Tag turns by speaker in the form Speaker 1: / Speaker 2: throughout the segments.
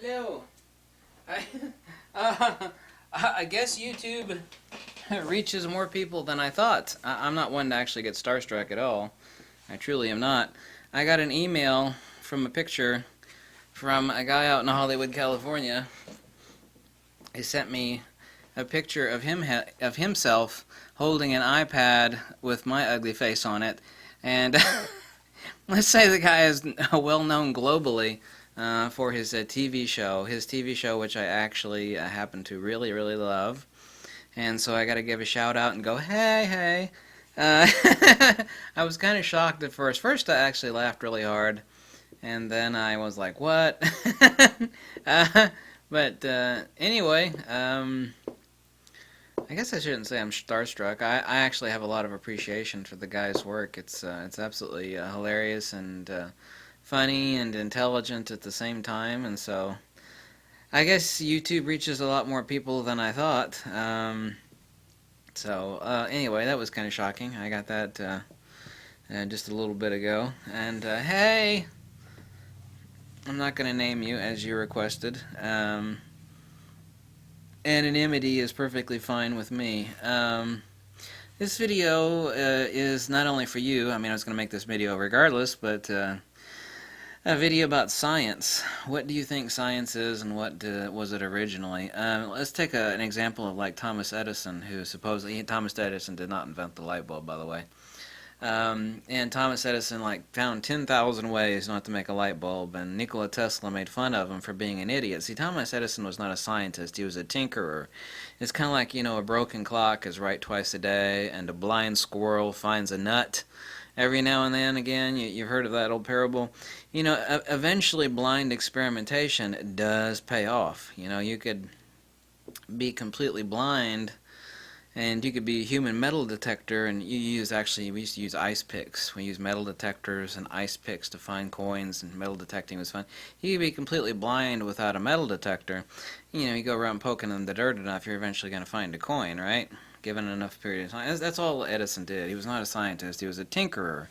Speaker 1: Hello. I, uh, I guess YouTube reaches more people than I thought. I'm not one to actually get starstruck at all. I truly am not. I got an email from a picture from a guy out in Hollywood, California. He sent me a picture of himself holding an iPad with my ugly face on it, and let's say the guy is well known globally for his TV show. His TV show, which I actually happen to really, really love. And so I got to give a shout out and go, hey, hey. Uh, I was kind of shocked at first. First, I actually laughed really hard. And then I was like, what? uh, but anyway, I guess I shouldn't say I'm starstruck. I actually have a lot of appreciation for the guy's work. It's absolutely hilarious and funny and intelligent at the same time. And so I guess YouTube reaches a lot more people than I thought. Anyway, that was kind of shocking. I got that just a little bit ago. And hey, I'm not going to name you as you requested. Anonymity is perfectly fine with me. This video is not only for you. I mean, I was going to make this video regardless, but a video about science. What do you think science is, and what was it originally? Let's take an example of like Thomas Edison, who supposedly Thomas Edison did not invent the light bulb, by the way. And Thomas Edison found 10,000 ways not to make a light bulb, and Nikola Tesla made fun of him for being an idiot. See, Thomas Edison was not a scientist, he was a tinkerer. It's kind of like, a broken clock is right twice a day, and a blind squirrel finds a nut every now and then again. You've heard of that old parable. Eventually blind experimentation does pay off. You could be completely blind, and you could be a human metal detector, and we used to use ice picks. We used metal detectors and ice picks to find coins, and metal detecting was fun. You could be completely blind without a metal detector. You go around poking in the dirt enough, you're eventually going to find a coin, right? Given enough period of time. That's all Edison did. He was not a scientist, he was a tinkerer.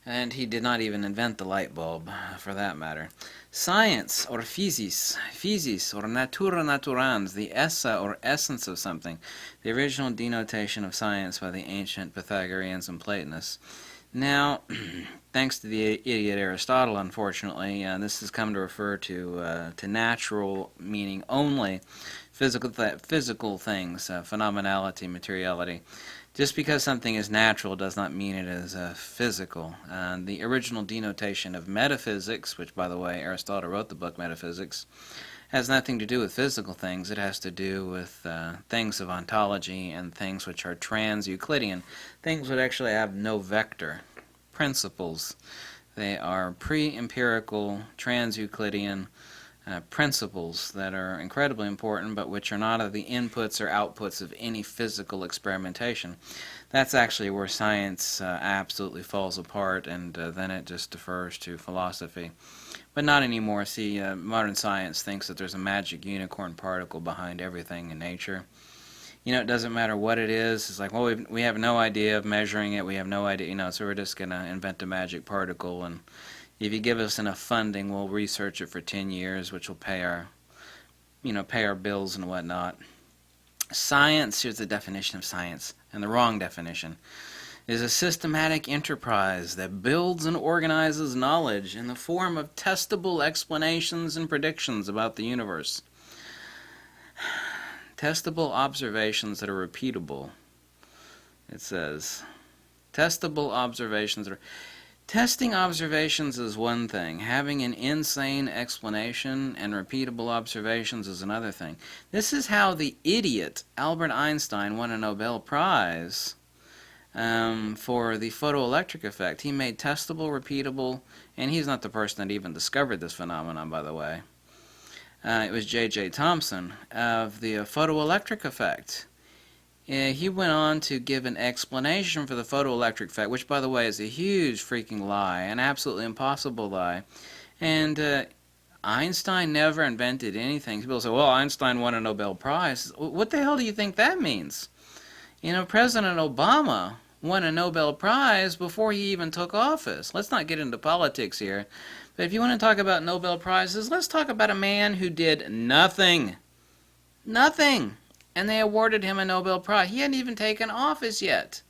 Speaker 1: And he did not even invent the light bulb, for that matter. Science, or physis, or natura naturans, the essa or essence of something, the original denotation of science by the ancient Pythagoreans and Platonists. Now, thanks to the idiot Aristotle, unfortunately, this has come to refer to natural, meaning only physical things, phenomenality, materiality. Just because something is natural does not mean it is physical. The original denotation of metaphysics, which, by the way, Aristotle wrote the book Metaphysics, has nothing to do with physical things. It has to do with things of ontology and things which are trans-Euclidean, things that actually have no vector, principles. They are pre-empirical, trans-Euclidean principles that are incredibly important, but which are not of the inputs or outputs of any physical experimentation. That's actually where science absolutely falls apart, and then it just defers to philosophy. But not anymore. See, modern science thinks that there's a magic unicorn particle behind everything in nature. It doesn't matter what it is. It's like, well, we have no idea of measuring it. We have no idea, so we're just going to invent a magic particle, and if you give us enough funding, we'll research it for 10 years, which will pay our bills and whatnot. Science, here's the definition of science, and the wrong definition, is a systematic enterprise that builds and organizes knowledge in the form of testable explanations and predictions about the universe. Testable observations that are repeatable. It says, testable observations that are... Testing observations is one thing. Having an insane explanation and repeatable observations is another thing. This is how the idiot Albert Einstein won a Nobel Prize for the photoelectric effect. He made testable, repeatable, and he's not the person that even discovered this phenomenon, by the way. It was J.J. Thomson of the photoelectric effect. He went on to give an explanation for the photoelectric effect, which, by the way, is a huge freaking lie, an absolutely impossible lie. And Einstein never invented anything. People say, well, Einstein won a Nobel Prize. What the hell do you think that means? President Obama won a Nobel Prize before he even took office. Let's not get into politics here. But if you want to talk about Nobel Prizes, let's talk about a man who did nothing. Nothing. And they awarded him a Nobel Prize. He hadn't even taken office yet.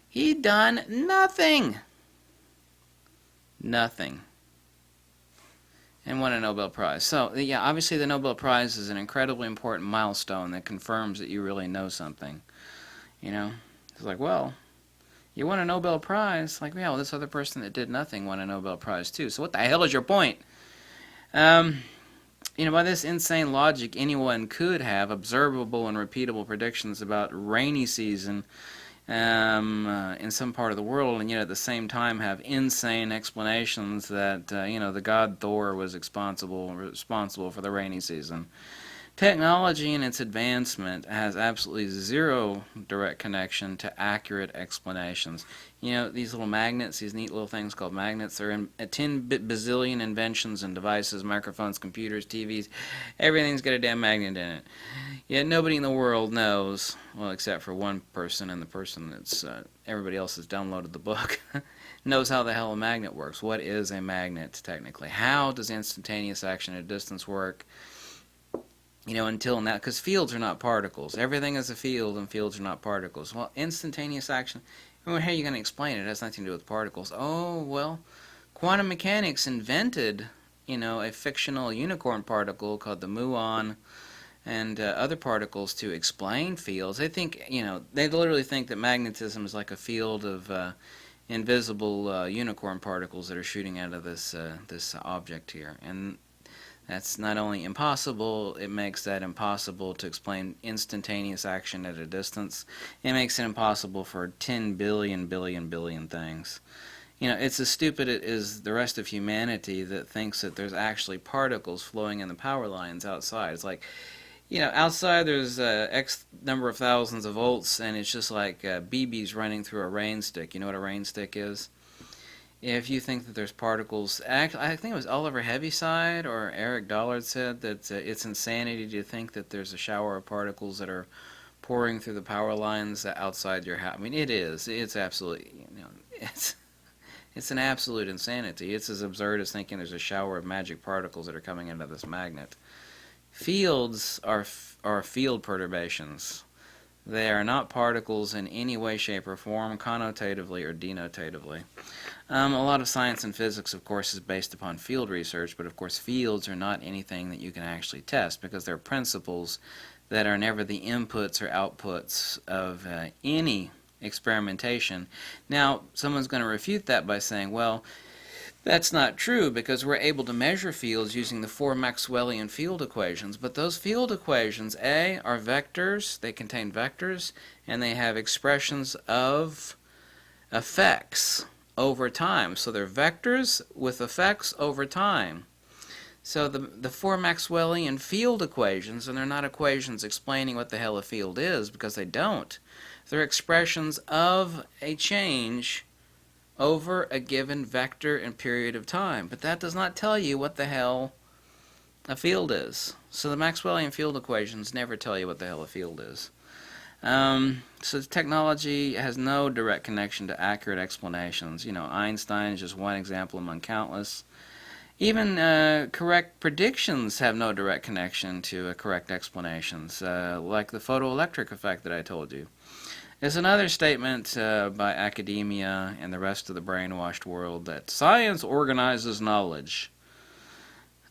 Speaker 1: He'd done nothing. Nothing. And won a Nobel Prize. So, yeah, obviously the Nobel Prize is an incredibly important milestone that confirms that you really know something. You know? It's like, well, you won a Nobel Prize. Like, yeah, well, this other person that did nothing won a Nobel Prize too. So what the hell is your point? You know, by this insane logic, anyone could have observable and repeatable predictions about rainy season in some part of the world, and yet at the same time have insane explanations that you know, the god Thor was responsible for the rainy season. Technology and its advancement has absolutely zero direct connection to accurate explanations. You know, these little magnets, these neat little things called magnets, they're in 10 bazillion inventions and devices, microphones, computers, TVs, everything's got a damn magnet in it. Yet nobody in the world knows, well, except for one person, and the person that's, everybody else has downloaded the book, knows how the hell a magnet works. What is a magnet, technically? How does instantaneous action at a distance work? You know, until now, because fields are not particles. Everything is a field, and fields are not particles. Well, instantaneous action, well, how are you going to explain it? It has nothing to do with particles. Oh, well, quantum mechanics invented, you know, a fictional unicorn particle called the muon and other particles to explain fields. They think, you know, they literally think that magnetism is like a field of invisible unicorn particles that are shooting out of this object here. And that's not only impossible, it makes that impossible to explain instantaneous action at a distance. It makes it impossible for 10 billion things. You know, it's as stupid as the rest of humanity that thinks that there's actually particles flowing in the power lines outside. It's like, you know, outside there's X number of thousands of volts, and it's just like BBs running through a rain stick. You know what a rain stick is? If you think that there's particles, actually, I think it was Oliver Heaviside or Eric Dollard said that it's insanity to think that there's a shower of particles that are pouring through the power lines outside your house. I mean, it is. It's absolutely, you know, it's an absolute insanity. It's as absurd as thinking there's a shower of magic particles that are coming into this magnet. Fields are field perturbations. They are not particles in any way, shape, or form, connotatively or denotatively. A lot of science and physics, of course, is based upon field research, but of course fields are not anything that you can actually test because they're principles that are never the inputs or outputs of any experimentation. Now, someone's going to refute that by saying, well, that's not true because we're able to measure fields using the 4 Maxwellian field equations, but those field equations, A, are vectors, they contain vectors, and they have expressions of effects over time. So they're vectors with effects over time. So the 4 Maxwellian field equations, and they're not equations explaining what the hell a field is because they don't. They're expressions of a change over a given vector and period of time. But that does not tell you what the hell a field is. So the Maxwellian field equations never tell you what the hell a field is. So technology has no direct connection to accurate explanations. You know, Einstein is just one example among countless. Even correct predictions have no direct connection to correct explanations, like the photoelectric effect that I told you. There's another statement by academia and the rest of the brainwashed world that science organizes knowledge.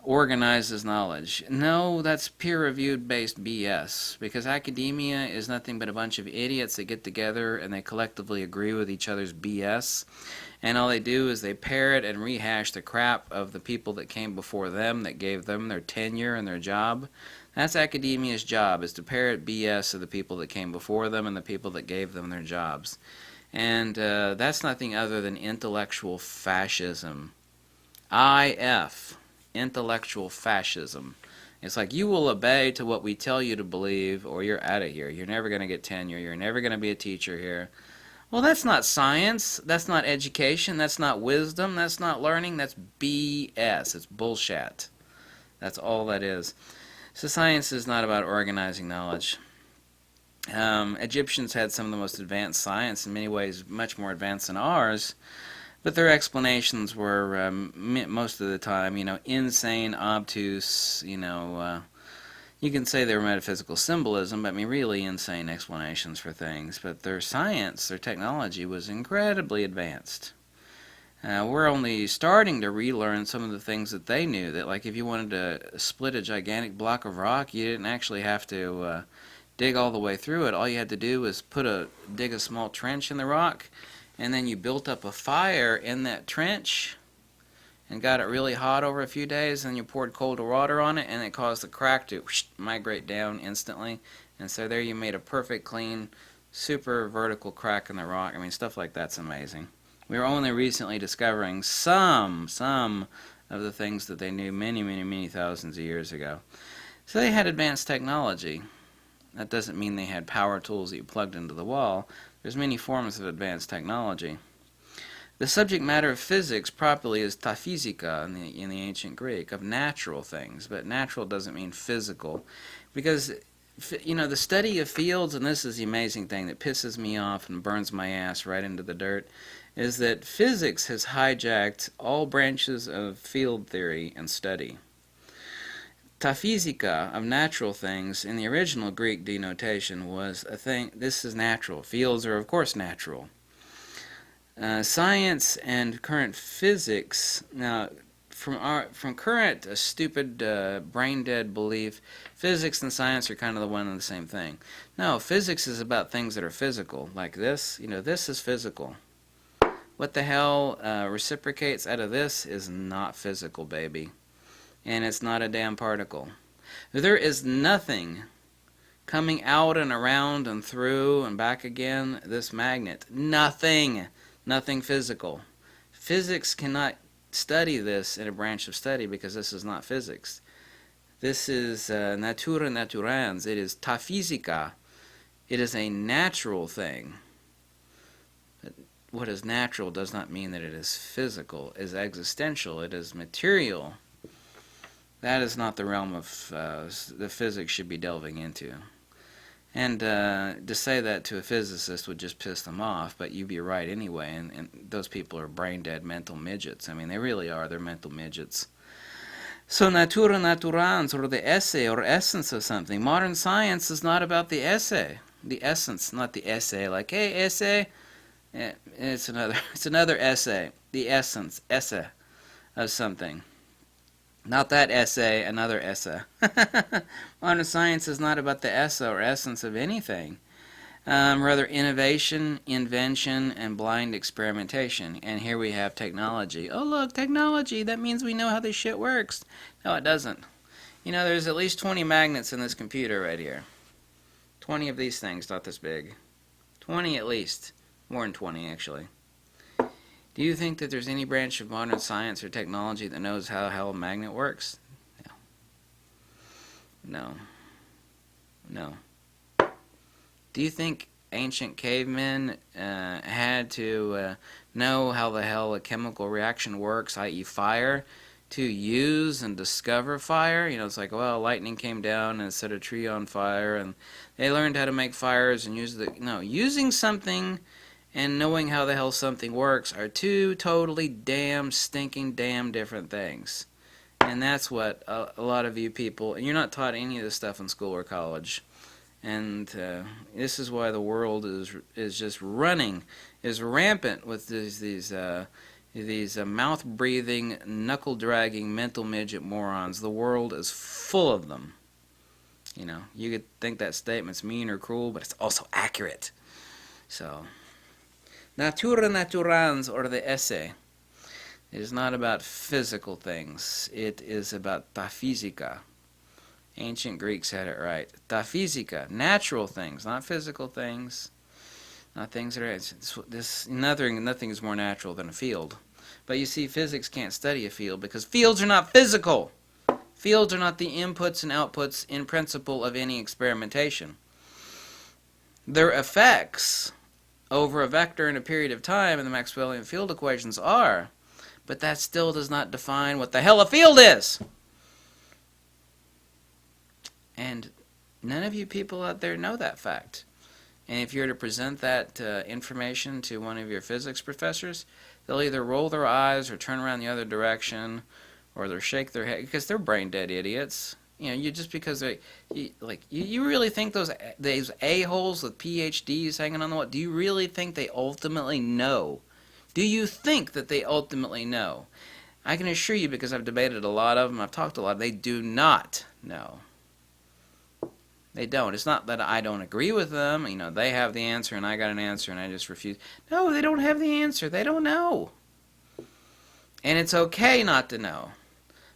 Speaker 1: Organizes knowledge. No, that's peer-reviewed based BS, because academia is nothing but a bunch of idiots that get together and they collectively agree with each other's BS, and all they do is they parrot and rehash the crap of the people that came before them, that gave them their tenure and their job. That's academia's job, is to parrot BS of the people that came before them and the people that gave them their jobs. And that's nothing other than intellectual fascism. IF. Intellectual fascism. It's like, you will obey to what we tell you to believe or you're out of here. You're never going to get tenure. You're never going to be a teacher here. Well, that's not science. That's not education. That's not wisdom. That's not learning. That's BS. It's bullshit. That's all that is. So science is not about organizing knowledge. Egyptians had some of the most advanced science, in many ways much more advanced than ours. But their explanations were, most of the time, insane, obtuse, you can say they were metaphysical symbolism, but I mean really insane explanations for things. But their science, their technology was incredibly advanced. We're only starting to relearn some of the things that they knew. That, like, if you wanted to split a gigantic block of rock, you didn't actually have to dig all the way through it. All you had to do was dig a small trench in the rock, and then you built up a fire in that trench and got it really hot over a few days, and you poured cold water on it, and it caused the crack to migrate down instantly. And so there you made a perfect, clean, super vertical crack in the rock. I mean, stuff like that's amazing. We were only recently discovering some of the things that they knew many thousands of years ago. So they had advanced technology. That doesn't mean they had power tools that you plugged into the wall. There's many forms of advanced technology. The subject matter of physics properly is ta physika in the ancient Greek, of natural things. But natural doesn't mean physical. Because, the study of fields, and this is the amazing thing that pisses me off and burns my ass right into the dirt, is that physics has hijacked all branches of field theory and study. Ta physika, of natural things, in the original Greek denotation was a thing. This is natural. Fields are, of course, natural. Science and current physics, now, from current stupid, brain-dead belief, physics and science are kind of the one and the same thing. No, physics is about things that are physical, like this. This is physical. What the hell reciprocates out of this is not physical, baby. And it's not a damn particle. There is nothing coming out and around and through and back again this magnet. Nothing. Nothing physical. Physics cannot study this in a branch of study because this is not physics. This is natura naturans. It is ta physika. It is a natural thing. But what is natural does not mean that it is physical. It is existential. It is material. That is not the realm of the physics should be delving into. And to say that to a physicist would just piss them off, but you'd be right anyway, and those people are brain-dead mental midgets. I mean, they really are. They're mental midgets. So natura naturans, or the essay or essence of something. Modern science is not about the essay. The essence, not the essay. Like, hey, essay, it's another essay. The essence, essay of something. Not that essay, another essay. Modern science is not about the essay or essence of anything. Rather, innovation, invention, and blind experimentation. And here we have technology. Oh, look, technology. That means we know how this shit works. No, it doesn't. There's at least 20 magnets in this computer right here. 20 of these things, not this big. 20 at least. More than 20, actually. Do you think that there's any branch of modern science or technology that knows how the hell a magnet works? No. Do you think ancient cavemen had to know how the hell a chemical reaction works, i.e. fire, to use and discover fire? It's like, well, lightning came down and set a tree on fire, and they learned how to make fires and using something and knowing how the hell something works are two totally damn stinking damn different things. And that's what a lot of you people, and you're not taught any of this stuff in school or college. And this is why the world is just running, is rampant with these mouth-breathing, knuckle-dragging, mental midget morons. The world is full of them. You could think that statement's mean or cruel, but it's also accurate. So, natura naturans, or the essay. It is not about physical things. It is about ta physika. Ancient Greeks had it right. Ta physika, natural things, not physical things. Not things that are... Nothing is more natural than a field. But you see, physics can't study a field because fields are not physical. Fields are not the inputs and outputs in principle of any experimentation. Their effects over a vector in a period of time in the Maxwellian field equations are, but that still does not define what the hell a field is. And none of you people out there know that fact. And if you were to present that information to one of your physics professors, they'll either roll their eyes or turn around the other direction, or they'll shake their head because they're brain dead idiots. You know, you just because you really think those a-holes with PhDs hanging on the wall? Do you really think they ultimately know? Do you think that they ultimately know? I can assure you, because I've debated a lot of them, I've talked to a lot, they do not know. They don't. It's not that I don't agree with them. You know, they have the answer and I got an answer and I just refuse. No, they don't have the answer. They don't know. And it's okay not to know.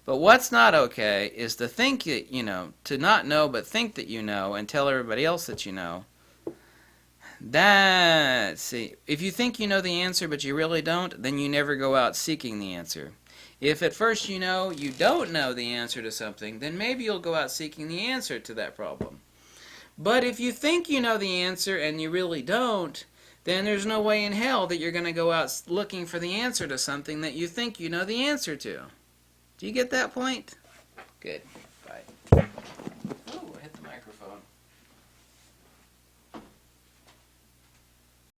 Speaker 1: But what's not okay is to think that, you know, to not know but think that you know and tell everybody else that you know. See, if you think you know the answer but you really don't, then you never go out seeking the answer. If at first you know you don't know the answer to something, then maybe you'll go out seeking the answer to that problem. But if you think you know the answer and you really don't, then there's no way in hell that you're going to go out looking for the answer to something that you think you know the answer to. Do you get that point? Good. Bye.